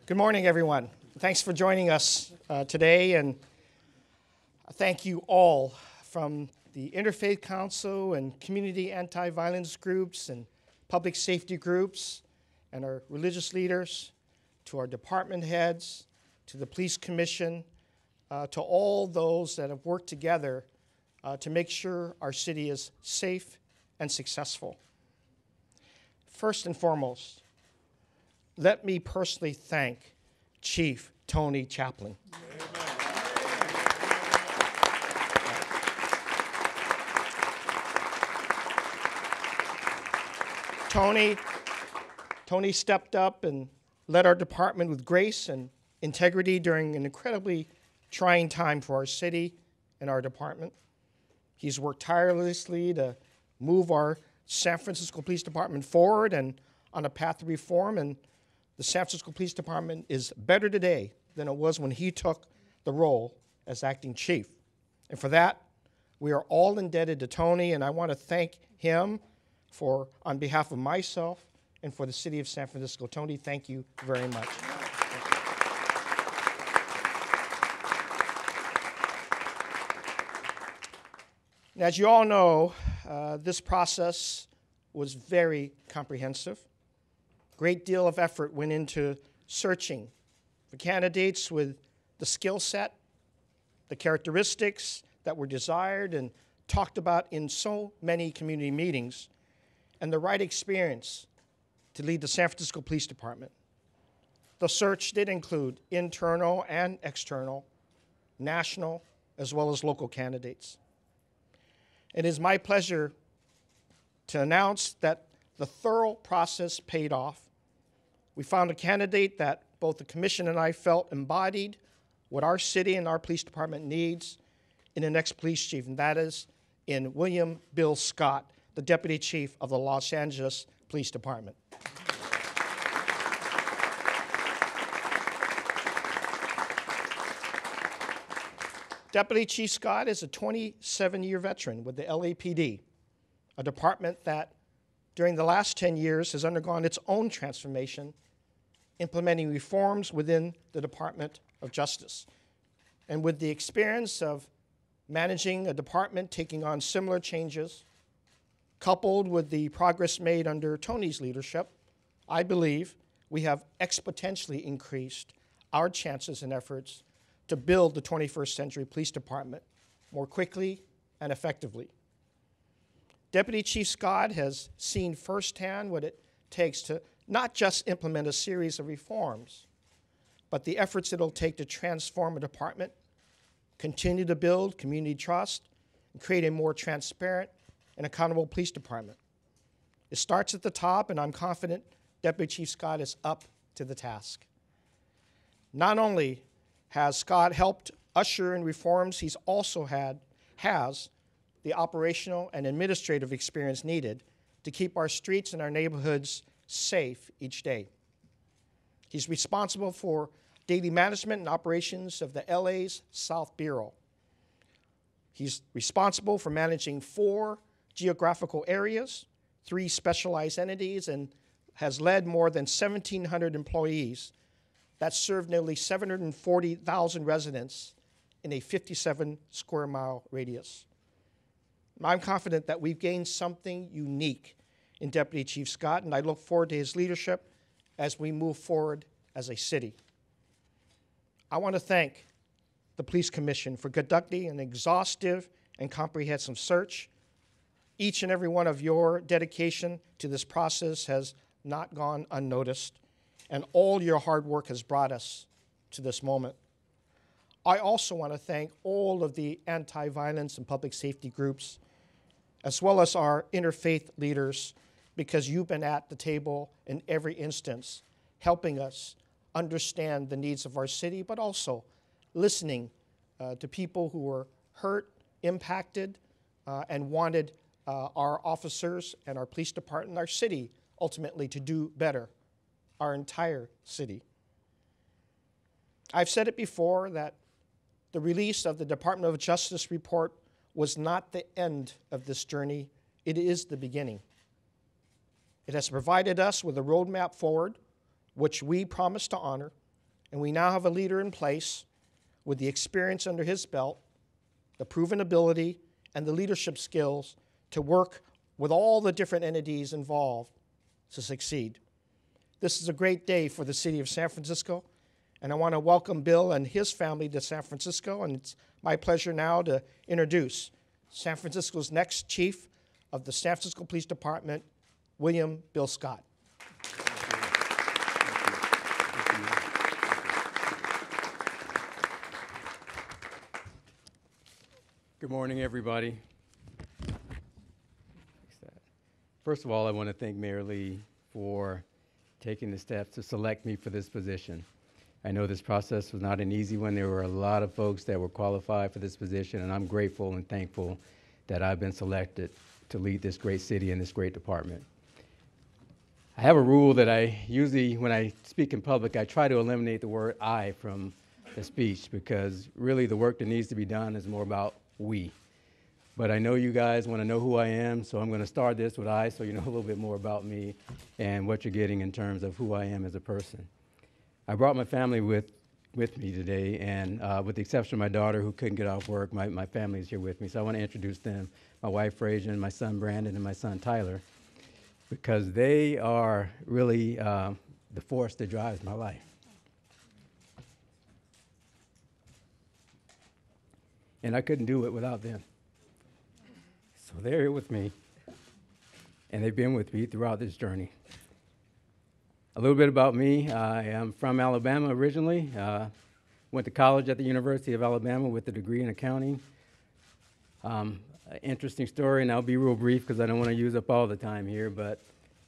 Good morning, everyone. Thanks for joining us today, and thank you all from the Interfaith Council and community anti-violence groups and public safety groups and our religious leaders, to our department heads, to the police commission, to all those that have worked together to make sure our city is safe and successful. First and foremost, let me personally thank Chief Tony Chaplin. Tony stepped up and led our department with grace and integrity during an incredibly trying time for our city and our department. He's worked tirelessly to move our San Francisco Police Department forward and on a path to reform, and the San Francisco Police Department is better today than it was when he took the role as acting chief. And for that, we are all indebted to Tony, and I want to thank him on behalf of myself and for the city of San Francisco. Tony, thank you very much. And as you all know, this process was very comprehensive. Great deal of effort went into searching for candidates with the skill set, the characteristics that were desired and talked about in so many community meetings, and the right experience to lead the San Francisco Police Department. The search did include internal and external, national as well as local candidates. It is my pleasure to announce that the thorough process paid off. We found a candidate that both the commission and I felt embodied what our city and our police department needs in the next police chief, and that is in William Bill Scott, the deputy chief of the Los Angeles Police Department. Deputy Chief Scott is a 27-year veteran with the LAPD, a department that during the last 10 years has undergone its own transformation, implementing reforms within the Department of Justice. And with the experience of managing a department taking on similar changes, coupled with the progress made under Tony's leadership, I believe we have exponentially increased our chances and efforts to build the 21st century police department more quickly and effectively. Deputy Chief Scott has seen firsthand what it takes to not just implement a series of reforms, but the efforts it'll take to transform a department, continue to build community trust, and create a more transparent and accountable police department. It starts at the top, and I'm confident Deputy Chief Scott is up to the task. Not only has Scott helped usher in reforms, he's also has the operational and administrative experience needed to keep our streets and our neighborhoods safe each day. He's responsible for daily management and operations of the LA's South Bureau. He's responsible for managing 4 geographical areas, 3 specialized entities, and has led more than 1,700 employees that serve nearly 740,000 residents in a 57-square-mile radius. I'm confident that we've gained something unique in Deputy Chief Scott, and I look forward to his leadership as we move forward as a city. I want to thank the Police Commission for conducting an exhaustive and comprehensive search. Each and every one of your dedication to this process has not gone unnoticed, and all your hard work has brought us to this moment. I also want to thank all of the anti-violence and public safety groups, as well as our interfaith leaders, because you've been at the table in every instance, helping us understand the needs of our city, but also listening to people who were hurt, impacted, and wanted our officers and our police department, our city, ultimately to do better, our entire city. I've said it before that the release of the Department of Justice report was not the end of this journey, it is the beginning. It has provided us with a roadmap forward, which we promise to honor And we now have a leader in place with the experience under his belt, the proven ability, and the leadership skills to work with all the different entities involved to succeed. This is a great day for the city of San Francisco, and I want to welcome Bill and his family to San Francisco, and it's my pleasure now to introduce San Francisco's next chief of the San Francisco Police Department, William Bill Scott. Good morning, everybody. First of all, I want to thank Mayor Lee for taking the steps to select me for this position. I know this process was not an easy one. There were a lot of folks that were qualified for this position, and I'm grateful and thankful that I've been selected to lead this great city and this great department. I have a rule that I usually, when I speak in public, I try to eliminate the word I from the speech, because really the work that needs to be done is more about we. But I know you guys want to know who I am, so I'm going to start this with I, so you know a little bit more about me and what you're getting in terms of who I am as a person. I brought my family with me today, and with the exception of my daughter who couldn't get off work, my family is here with me, so I want to introduce them, my wife Frazier, my son Brandon, and my son Tyler, because they are really the force that drives my life. And I couldn't do it without them. So they're here with me, and they've been with me throughout this journey. A little bit about me. I am from Alabama originally. Went to college at the University of Alabama with a degree in accounting. Interesting story, and I'll be real brief because I don't want to use up all the time here, but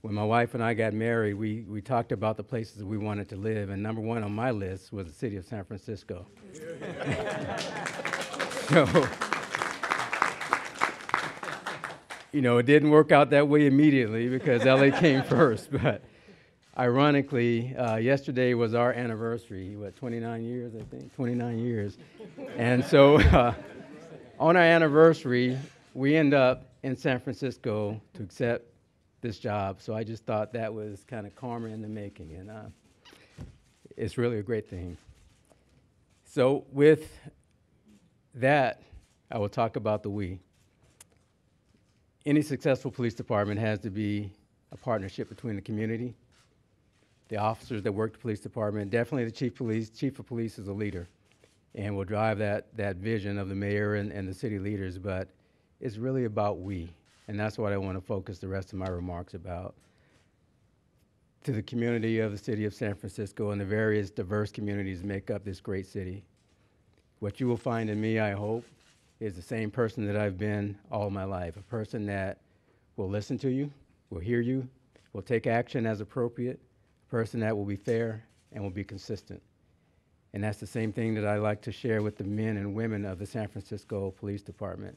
when my wife and I got married, we talked about the places we wanted to live, and number one on my list was the city of San Francisco. So, you know, it didn't work out that way immediately because LA came first, but ironically, yesterday was our anniversary, 29 years, I think, 29 years. And so on our anniversary, we end up in San Francisco to accept this job. So I just thought that was kind of karma in the making, and it's really a great thing. So with that, I will talk about the we. Any successful police department has to be a partnership between the community, the officers that work the police department, definitely the chief of police is a leader, and will drive that vision of the mayor and the city leaders, but it's really about we, and that's what I want to focus the rest of my remarks about. To the community of the city of San Francisco and the various diverse communities that make up this great city. What you will find in me, I hope, is the same person that I've been all my life, a person that will listen to you, will hear you, will take action as appropriate, a person that will be fair and will be consistent. And that's the same thing that I like to share with the men and women of the San Francisco Police Department,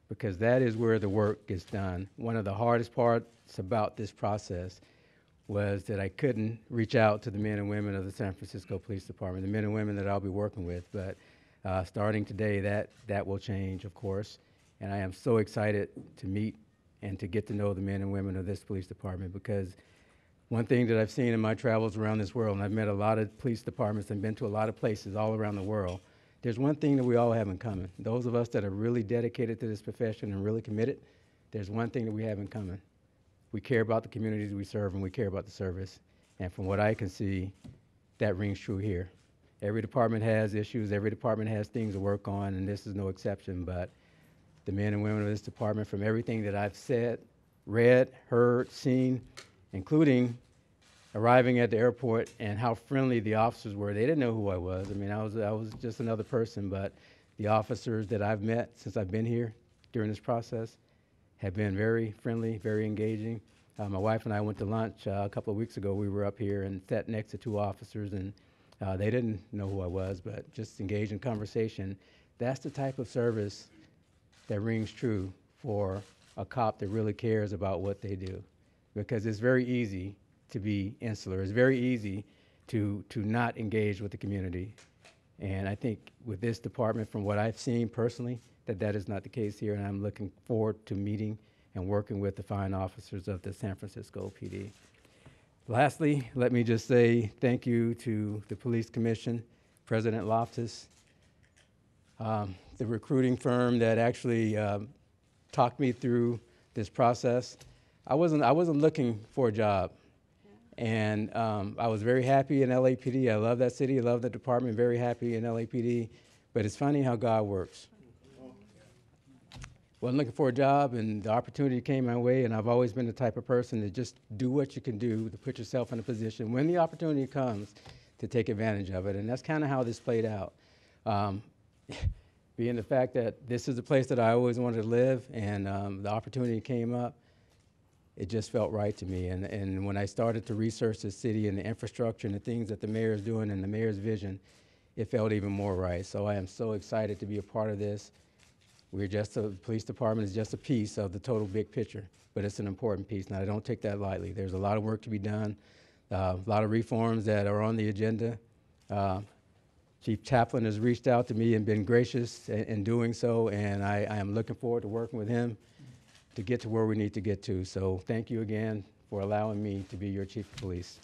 because that is where the work gets done. One of the hardest parts about this process was that I couldn't reach out to the men and women of the San Francisco Police Department, the men and women that I'll be working with, but starting today, that will change, of course, and I am so excited to meet and to get to know the men and women of this police department, because one thing that I've seen in my travels around this world, and I've met a lot of police departments and been to a lot of places all around the world, there's one thing that we all have in common. Those of us that are really dedicated to this profession and really committed, there's one thing that we have in common. We care about the communities we serve, and we care about the service, and from what I can see, that rings true here. Every department has issues, every department has things to work on, and this is no exception, but the men and women of this department, from everything that I've said, read, heard, seen, including arriving at the airport and how friendly the officers were. They didn't know who I was. I mean, I was just another person, but the officers that I've met since I've been here during this process have been very friendly, very engaging. My wife and I went to lunch a couple of weeks ago. We were up here and sat next to two officers, and they didn't know who I was, but just engaged in conversation. That's the type of service that rings true for a cop that really cares about what they do, because it's very easy to be insular. It's very easy to not engage with the community. And I think with this department, from what I've seen personally, that is not the case here, and I'm looking forward to meeting and working with the fine officers of the San Francisco PD. Lastly, let me just say thank you to the Police Commission, President Loftus, the recruiting firm that actually talked me through this process. I wasn't looking for a job, and I was very happy in LAPD. I love that city, I love the department, very happy in LAPD, but it's funny how God works. Wasn't looking for a job, and the opportunity came my way, and I've always been the type of person to just do what you can do to put yourself in a position when the opportunity comes to take advantage of it, and that's kind of how this played out. Being the fact that this is the place that I always wanted to live, and the opportunity came up, it just felt right to me. And when I started to research the city and the infrastructure and the things that the mayor is doing and the mayor's vision, it felt even more right. So I am so excited to be a part of this. The police department is just a piece of the total big picture, but it's an important piece, and I don't take that lightly. There's a lot of work to be done, a lot of reforms that are on the agenda. Chief Chaplain has reached out to me and been gracious in doing so, and I am looking forward to working with him to get to where we need to get to. So thank you again for allowing me to be your chief of police.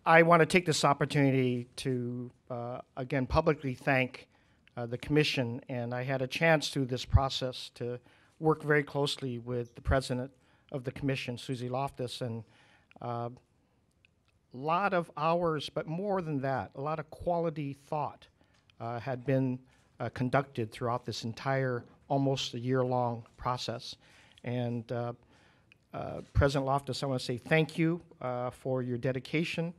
I want to take this opportunity to, again, publicly thank the commission, and I had a chance through this process to work very closely with the president of the commission, Susie Loftus, and a lot of hours, but more than that, a lot of quality thought had been conducted throughout this entire almost a year-long process. And President Loftus, I want to say thank you for your dedication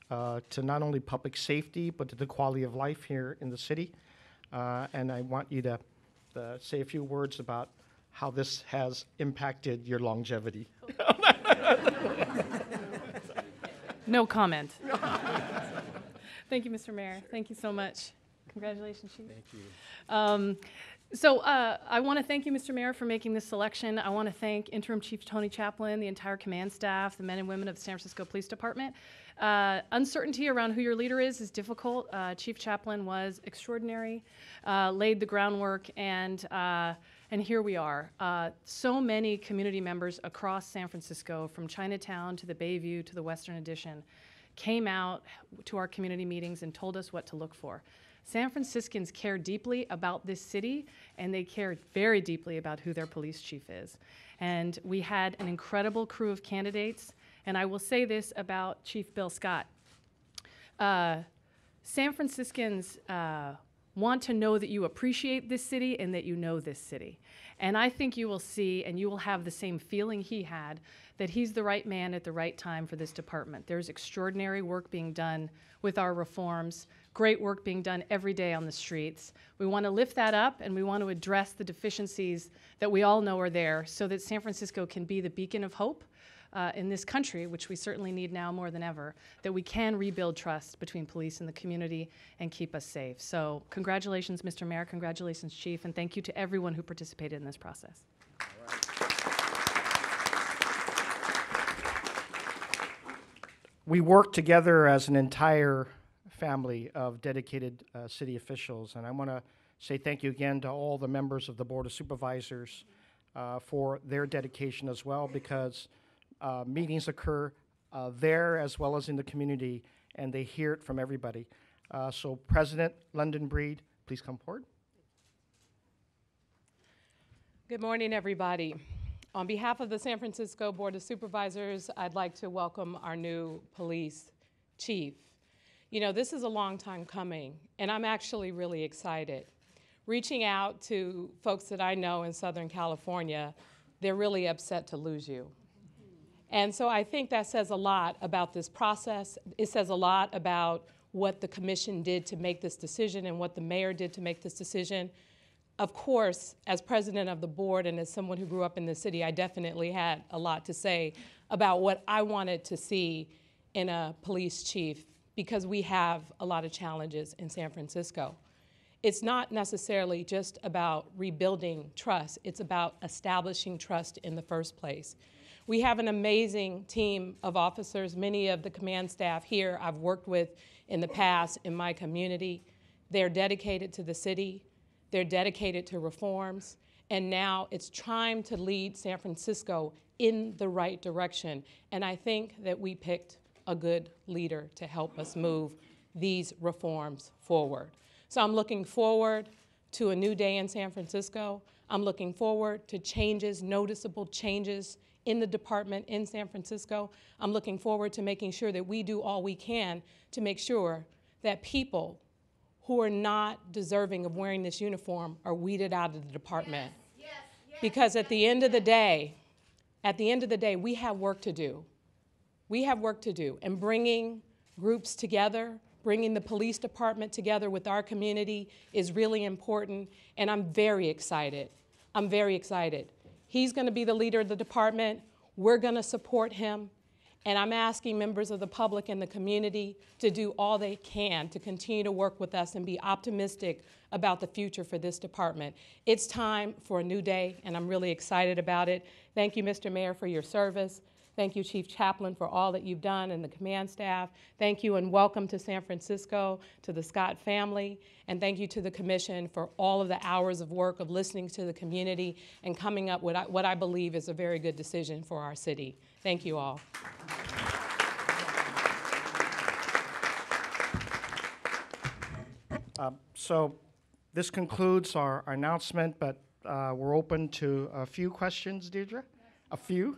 to not only public safety, but to the quality of life here in the city. And I want you to say a few words about how this has impacted your longevity. No comment. Thank you, Mr. Mayor. Thank you so much. Congratulations, Chief. Thank you. I want to thank you, Mr. Mayor, for making this selection. I want to thank Interim Chief Tony Chaplin, the entire command staff, the men and women of the San Francisco Police Department. Uncertainty around who your leader is difficult. Chief Chaplin was extraordinary, laid the groundwork, and here we are. So many community members across San Francisco, from Chinatown to the Bayview to the Western Addition, came out to our community meetings and told us what to look for. San Franciscans care deeply about this city, and they care very deeply about who their police chief is. And we had an incredible crew of candidates, and I will say this about Chief Bill Scott. San Franciscans want to know that you appreciate this city and that you know this city. And I think you will see, and you will have the same feeling he had, that he's the right man at the right time for this department. There's extraordinary work being done with our reforms, great work being done every day on the streets. We want to lift that up, and we want to address the deficiencies that we all know are there so that San Francisco can be the beacon of hope in this country, which we certainly need now more than ever, that we can rebuild trust between police and the community and keep us safe. So congratulations, Mr. Mayor, congratulations, Chief, and thank you to everyone who participated in this process. We work together as an entire family of dedicated city officials, and I want to say thank you again to all the members of the Board of Supervisors for their dedication as well, because meetings occur there as well as in the community, and they hear it from everybody. So President London Breed, please come forward. Good morning, everybody. On behalf of the San Francisco Board of Supervisors, I'd like to welcome our new police chief. You know, this is a long time coming, and I'm actually really excited. Reaching out to folks that I know in Southern California, they're really upset to lose you. And so I think that says a lot about this process. It says a lot about what the commission did to make this decision and what the mayor did to make this decision. Of course, as president of the board and as someone who grew up in the city, I definitely had a lot to say about what I wanted to see in a police chief, because we have a lot of challenges in San Francisco. It's not necessarily just about rebuilding trust, it's about establishing trust in the first place. We have an amazing team of officers. Many of the command staff here I've worked with in the past in my community. They're dedicated to the city. They're dedicated to reforms. And now it's time to lead San Francisco in the right direction. And I think that we picked a good leader to help us move these reforms forward. So I'm looking forward to a new day in San Francisco. I'm looking forward to changes, noticeable changes in the department in San Francisco. I'm looking forward to making sure that we do all we can to make sure that people who are not deserving of wearing this uniform are weeded out of the department. Because at the end of the day, we have work to do. We have work to do. And bringing groups together, bringing the police department together with our community is really important, and I'm very excited. I'm very excited. He's going to be the leader of the department. We're going to support him, and I'm asking members of the public and the community to do all they can to continue to work with us and be optimistic about the future for this department. It's time for a new day, and I'm really excited about it. Thank you, Mr. Mayor, for your service. Thank you, Chief Chaplain, for all that you've done and the command staff. Thank you and welcome to San Francisco, to the Scott family. And thank you to the Commission for all of the hours of work of listening to the community and coming up with what I believe is a very good decision for our city. Thank you all. So this concludes our announcement, but we're open to a few questions, Deirdre? A few?